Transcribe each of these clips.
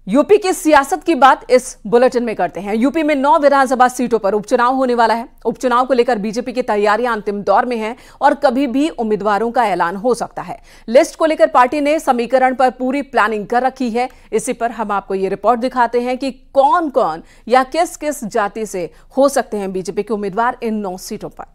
UP की सियासत की बात इस बुलेटिन में करते हैं। यूपी में 9 विधानसभा सीटों पर उपचुनाव होने वाला है। उपचुनाव को लेकर बीजेपी की तैयारियां अंतिम दौर में हैं और कभी भी उम्मीदवारों का ऐलान हो सकता है। लिस्ट को लेकर पार्टी ने समीकरण पर पूरी प्लानिंग कर रखी है। इसी पर हम आपको ये रिपोर्ट दिखाते हैं कि कौन कौन या किस किस जाति से हो सकते हैं बीजेपी के उम्मीदवार इन 9 सीटों पर।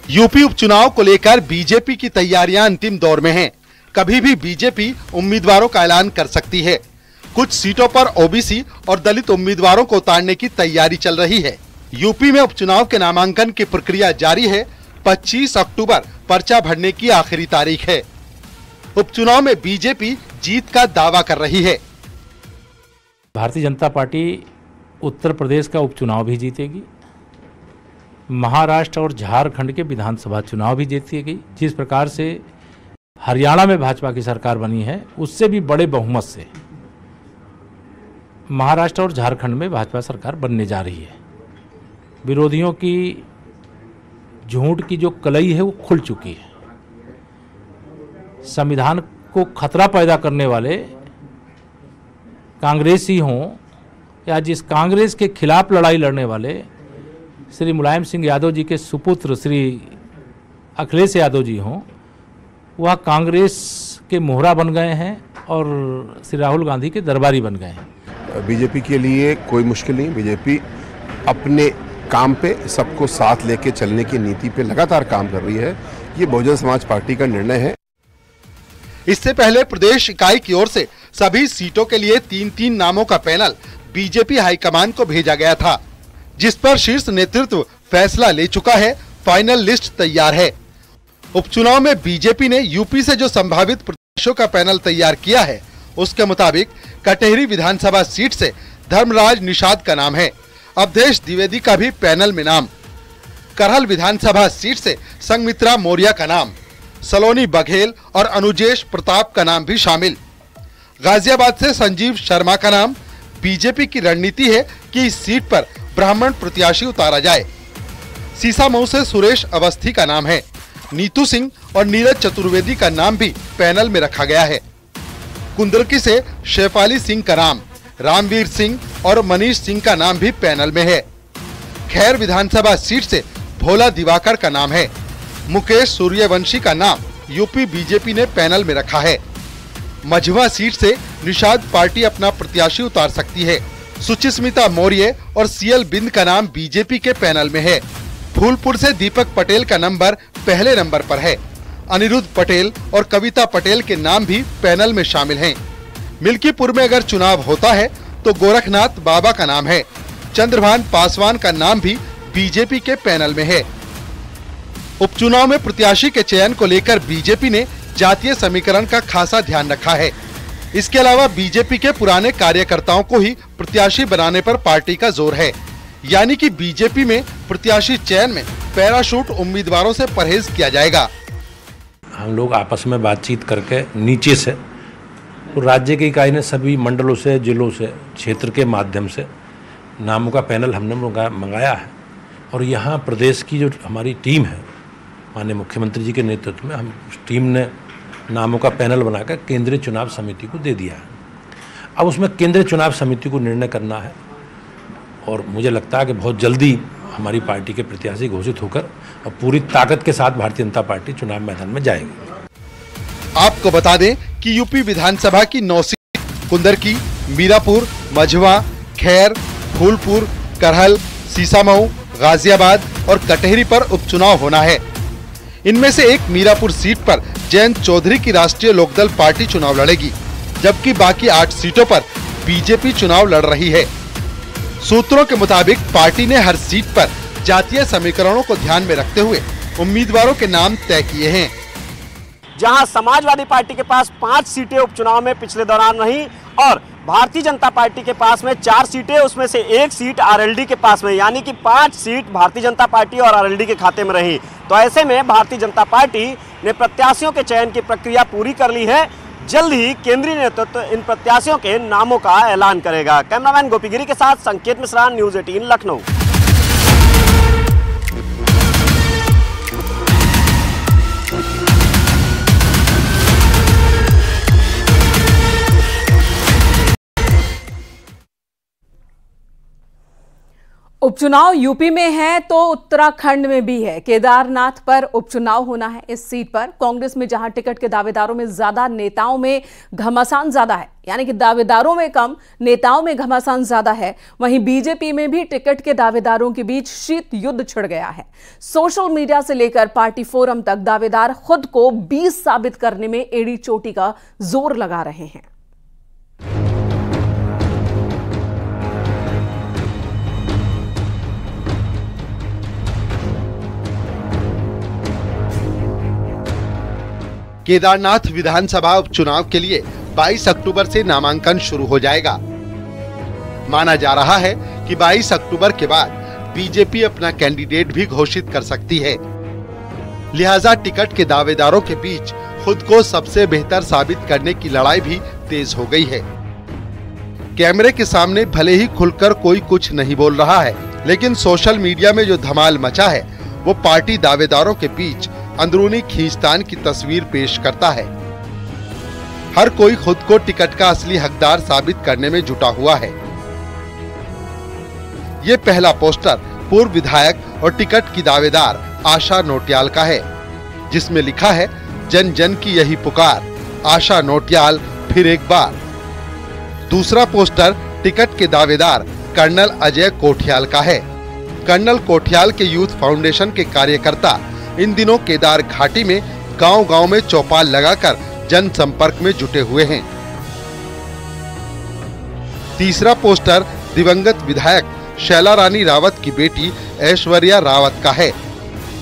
यूपी उपचुनाव को लेकर बीजेपी की तैयारियां अंतिम दौर में हैं। कभी भी बीजेपी उम्मीदवारों का ऐलान कर सकती है। कुछ सीटों पर ओबीसी और दलित उम्मीदवारों को उतारने की तैयारी चल रही है। यूपी में उपचुनाव के नामांकन की प्रक्रिया जारी है। 25 अक्टूबर पर्चा भरने की आखिरी तारीख है। उपचुनाव में बीजेपी जीत का दावा कर रही है। भारतीय जनता पार्टी उत्तर प्रदेश का उपचुनाव भी जीतेगी, महाराष्ट्र और झारखंड के विधानसभा चुनाव भी जीतेगी। जिस प्रकार से हरियाणा में भाजपा की सरकार बनी है, उससे भी बड़े बहुमत से महाराष्ट्र और झारखंड में भाजपा सरकार बनने जा रही है। विरोधियों की झूठ की जो कलई है वो खुल चुकी है। संविधान को खतरा पैदा करने वाले कांग्रेसी हों या जिस कांग्रेस के खिलाफ लड़ाई लड़ने वाले श्री मुलायम सिंह यादव जी के सुपुत्र श्री अखिलेश यादव जी हों, वह कांग्रेस के मोहरा बन गए हैं और श्री राहुल गांधी के दरबारी बन गए हैं। बीजेपी के लिए कोई मुश्किल नहीं। बीजेपी अपने काम पे सबको साथ लेके चलने की नीति पे लगातार काम कर रही है। ये बहुजन समाज पार्टी का निर्णय है। इससे पहले प्रदेश इकाई की ओर से सभी सीटों के लिए 3-3 नामों का पैनल बीजेपी हाईकमान को भेजा गया था, जिस पर शीर्ष नेतृत्व फैसला ले चुका है। फाइनल लिस्ट तैयार है। उपचुनाव में बीजेपी ने यूपी से जो संभावित प्रत्याशियों का पैनल तैयार किया है, उसके मुताबिक कटेहरी विधानसभा सीट से धर्मराज निषाद का नाम है। अवधेश द्विवेदी का भी पैनल में नाम। करहल विधानसभा सीट से संघमित्रा मौर्य का नाम, सलोनी बघेल और अनुजेश प्रताप का नाम भी शामिल। गाजियाबाद से संजीव शर्मा का नाम। बीजेपी की रणनीति है कि इस सीट पर ब्राह्मण प्रत्याशी उतारा जाए। सीसामऊ से सुरेश अवस्थी का नाम है। नीतू सिंह और नीरज चतुर्वेदी का नाम भी पैनल में रखा गया है। कुंदरकी से शेफाली सिंह का नाम, रामवीर सिंह और मनीष सिंह का नाम भी पैनल में है। खैर विधानसभा सीट से भोला दिवाकर का नाम है। मुकेश सूर्यवंशी का नाम यूपी बीजेपी ने पैनल में रखा है। मझवा सीट से निषाद पार्टी अपना प्रत्याशी उतार सकती है। सुचिस्मिता मौर्य और सीएल बिंद का नाम बीजेपी के पैनल में है। फूलपुर से दीपक पटेल का नंबर पहले नंबर पर है। अनिरुद्ध पटेल और कविता पटेल के नाम भी पैनल में शामिल हैं। मिल्कीपुर में अगर चुनाव होता है तो गोरखनाथ बाबा का नाम है। चंद्रभान पासवान का नाम भी बीजेपी के पैनल में है। उपचुनाव में प्रत्याशी के चयन को लेकर बीजेपी ने जातीय समीकरण का खासा ध्यान रखा है। इसके अलावा बीजेपी के पुराने कार्यकर्ताओं को ही प्रत्याशी बनाने पर पार्टी का जोर है। यानी कि बीजेपी में प्रत्याशी चयन में पैराशूट उम्मीदवारों से परहेज किया जाएगा। हम लोग आपस में बातचीत करके नीचे से तो राज्य की इकाई ने सभी मंडलों से, जिलों से, क्षेत्र के माध्यम से नामों का पैनल हमने मंगाया है। और यहाँ प्रदेश की जो हमारी टीम है, माननीय मुख्यमंत्री जी के नेतृत्व में हम उस टीम ने नामों का पैनल बनाकर केंद्रीय चुनाव समिति को दे दिया है। अब उसमें केंद्रीय चुनाव समिति को निर्णय करना है और मुझे लगता है कि बहुत जल्दी हमारी पार्टी के प्रत्याशी घोषित होकर और पूरी ताकत के साथ भारतीय जनता पार्टी चुनाव मैदान में जाएगी। आपको बता दें कि यूपी विधानसभा की 9 सीट कुंदरकी, मीरापुर, मझवा, खैर, फूलपुर, करहल, सीसामऊ, गाजियाबाद और कटेहरी पर उपचुनाव होना है। इनमें से एक मीरापुर सीट पर जयंत चौधरी की राष्ट्रीय लोकदल पार्टी चुनाव लड़ेगी, जबकि बाकी 8 सीटों पर बीजेपी चुनाव लड़ रही है। सूत्रों के मुताबिक पार्टी ने हर सीट पर जातीय समीकरणों को ध्यान में रखते हुए उम्मीदवारों के नाम तय किए हैं। जहां समाजवादी पार्टी के पास 5 सीटें उपचुनाव में पिछले दौरान रही और भारतीय जनता पार्टी के पास में 4 सीटें, उसमें से 1 सीट आरएलडी के पास में, यानी कि 5 सीट भारतीय जनता पार्टी और आरएलडी के खाते में रही। तो ऐसे में भारतीय जनता पार्टी ने प्रत्याशियों के चयन की प्रक्रिया पूरी कर ली है। जल्द ही केंद्रीय नेतृत्व इन प्रत्याशियों के नामों का ऐलान करेगा। कैमरामैन गोपीगिरी के साथ संकेत मिश्रा, न्यूज़ 18 लखनऊ। उपचुनाव यूपी में है तो उत्तराखंड में भी है। केदारनाथ पर उपचुनाव होना है। इस सीट पर कांग्रेस में जहां टिकट के दावेदारों में ज्यादा, नेताओं में घमासान ज्यादा है, यानी कि दावेदारों में कम, नेताओं में घमासान ज्यादा है, वहीं बीजेपी में भी टिकट के दावेदारों के बीच शीत युद्ध छिड़ गया है। सोशल मीडिया से लेकर पार्टी फोरम तक दावेदार खुद को 20 साबित करने में एड़ी चोटी का जोर लगा रहे हैं। केदारनाथ विधानसभा उपचुनाव के लिए 22 अक्टूबर से नामांकन शुरू हो जाएगा। माना जा रहा है कि 22 अक्टूबर के बाद बीजेपी अपना कैंडिडेट भी घोषित कर सकती है। लिहाजा टिकट के दावेदारों के बीच खुद को सबसे बेहतर साबित करने की लड़ाई भी तेज हो गई है। कैमरे के सामने भले ही खुलकर कोई कुछ नहीं बोल रहा है, लेकिन सोशल मीडिया में जो धमाल मचा है वो पार्टी दावेदारों के बीच अंदरूनी खींचतान की तस्वीर पेश करता है। हर कोई खुद को टिकट का असली हकदार साबित करने में जुटा हुआ है। ये पहला पोस्टर पूर्व विधायक और टिकट की दावेदार आशा नोटियाल का है, जिसमें लिखा है, जन जन की यही पुकार, आशा नोटियाल फिर एक बार। दूसरा पोस्टर टिकट के दावेदार कर्नल अजय कोठियाल का है। कर्नल कोठियाल के यूथ फाउंडेशन के कार्यकर्ता इन दिनों केदार घाटी में गांव-गांव में चौपाल लगाकर जन संपर्क में जुटे हुए हैं। तीसरा पोस्टर दिवंगत विधायक शैला रानी रावत की बेटी ऐश्वर्या रावत का है।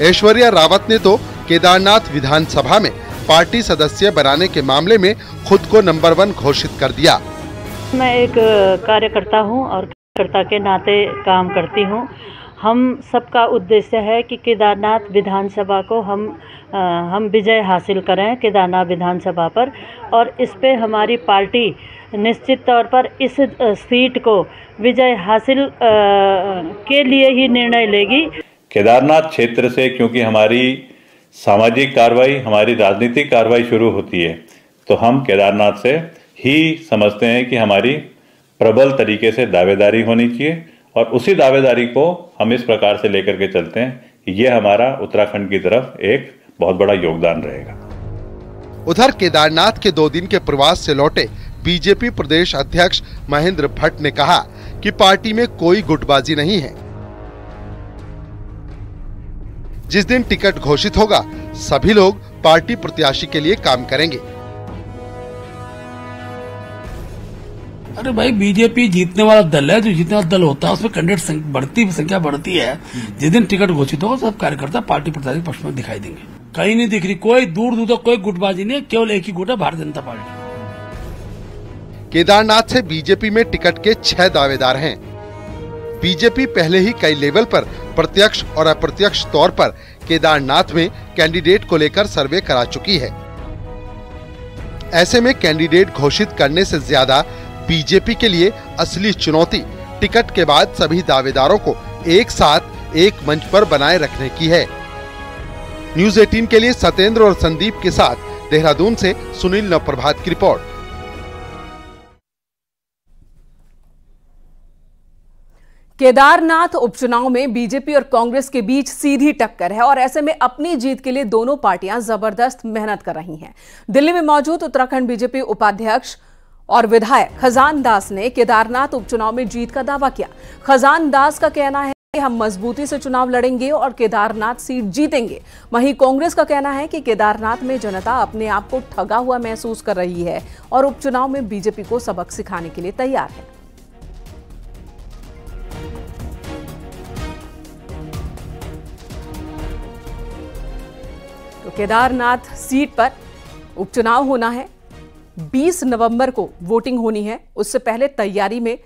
ऐश्वर्या रावत ने तो केदारनाथ विधानसभा में पार्टी सदस्य बनाने के मामले में खुद को नंबर 1 घोषित कर दिया। मैं एक कार्यकर्ता हूं और कार्यकर्ता के नाते काम करती हूं। हम सबका उद्देश्य है कि केदारनाथ विधानसभा को हम विजय हासिल करें केदारनाथ विधानसभा पर, और इस पे हमारी पार्टी निश्चित तौर पर इस सीट को विजय हासिल के लिए ही निर्णय लेगी। केदारनाथ क्षेत्र से क्योंकि हमारी सामाजिक कार्रवाई, हमारी राजनीतिक कार्रवाई शुरू होती है, तो हम केदारनाथ से ही समझते हैं कि हमारी प्रबल तरीके से दावेदारी होनी चाहिए, और उसी दावेदारी को हम इस प्रकार से लेकर के चलते हैं कि ये हमारा उत्तराखंड की तरफ एक बहुत बड़ा योगदान रहेगा। उधर केदारनाथ के 2 दिन के प्रवास से लौटे बीजेपी प्रदेश अध्यक्ष महेंद्र भट्ट ने कहा कि पार्टी में कोई गुटबाजी नहीं है। जिस दिन टिकट घोषित होगा, सभी लोग पार्टी प्रत्याशी के लिए काम करेंगे। अरे भाई, बीजेपी जीतने वाला दल है। जो जीतने वाला दल होता है उसमें कैंडिडेट संख्या बढ़ती है। जिस दिन टिकट घोषित होगा, सब कार्यकर्ता पार्टी प्रत्याशी पक्ष में दिखाई देंगे। कहीं नहीं दिख रही कोई दूर दूर तक कोई गुटबाजी नहीं है, केवल एक ही गुट है, भारतीय जनता पार्टी। केदारनाथ से बीजेपी में टिकट के 6 दावेदार हैं। बीजेपी पहले ही कई लेवल पर प्रत्यक्ष और अप्रत्यक्ष तौर पर केदारनाथ में कैंडिडेट को लेकर सर्वे करा चुकी है। ऐसे में कैंडिडेट घोषित करने से ज्यादा बीजेपी के लिए असली चुनौती टिकट के बाद सभी दावेदारों को एक साथ एक मंच पर बनाए रखने की है। न्यूज़ 18 के लिए सत्येंद्र और संदीप के साथ देहरादून से सुनील नवप्रभात की रिपोर्ट। केदारनाथ उपचुनाव में बीजेपी और कांग्रेस के बीच सीधी टक्कर है और ऐसे में अपनी जीत के लिए दोनों पार्टियां जबरदस्त मेहनत कर रही हैं। दिल्ली में मौजूद उत्तराखंड बीजेपी उपाध्यक्ष और विधायक खजान दास ने केदारनाथ उपचुनाव में जीत का दावा किया। खजान दास का कहना है कि हम मजबूती से चुनाव लड़ेंगे और केदारनाथ सीट जीतेंगे। वहीं कांग्रेस का कहना है कि केदारनाथ में जनता अपने आप को ठगा हुआ महसूस कर रही है और उपचुनाव में बीजेपी को सबक सिखाने के लिए तैयार है। तो केदारनाथ सीट पर उपचुनाव होना है। 20 नवंबर को वोटिंग होनी है। उससे पहले तैयारी में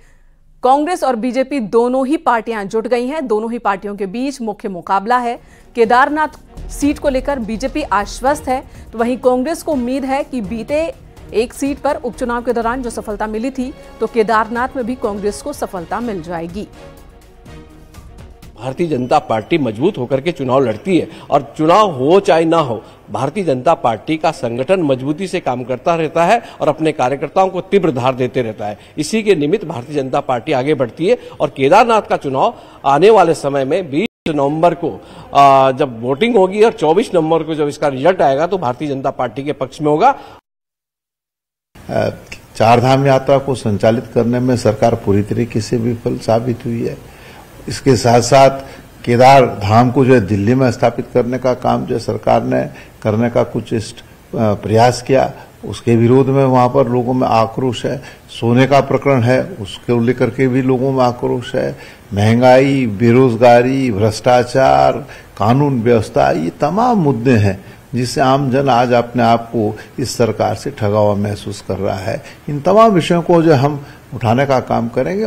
कांग्रेस और बीजेपी दोनों ही पार्टियां जुट गई हैं। दोनों ही पार्टियों के बीच मुख्य मुकाबला है। केदारनाथ सीट को लेकर बीजेपी आश्वस्त है, तो वहीं कांग्रेस को उम्मीद है कि बीते एक सीट पर उपचुनाव के दौरान जो सफलता मिली थी, तो केदारनाथ में भी कांग्रेस को सफलता मिल जाएगी। भारतीय जनता पार्टी मजबूत होकर के चुनाव लड़ती है और चुनाव हो चाहे ना हो, भारतीय जनता पार्टी का संगठन मजबूती से काम करता रहता है और अपने कार्यकर्ताओं को तीव्र धार देते रहता है। इसी के निमित्त भारतीय जनता पार्टी आगे बढ़ती है और केदारनाथ का चुनाव आने वाले समय में 20 नवंबर को जब वोटिंग होगी और 24 नवंबर को जब इसका रिजल्ट आएगा तो भारतीय जनता पार्टी के पक्ष में होगा। चारधाम यात्रा को संचालित करने में सरकार पूरी तरीके से विफल साबित हुई है। इसके साथ साथ केदार धाम को जो है दिल्ली में स्थापित करने का काम जो सरकार ने करने का कुछ प्रयास किया, उसके विरोध में वहां पर लोगों में आक्रोश है। सोने का प्रकरण है, उसको लेकर के भी लोगों में आक्रोश है। महंगाई, बेरोजगारी, भ्रष्टाचार, कानून व्यवस्था, ये तमाम मुद्दे हैं जिससे आम जन आज अपने आप को इस सरकार से ठगा हुआ महसूस कर रहा है। इन तमाम विषयों को जो हम उठाने का काम करेंगे।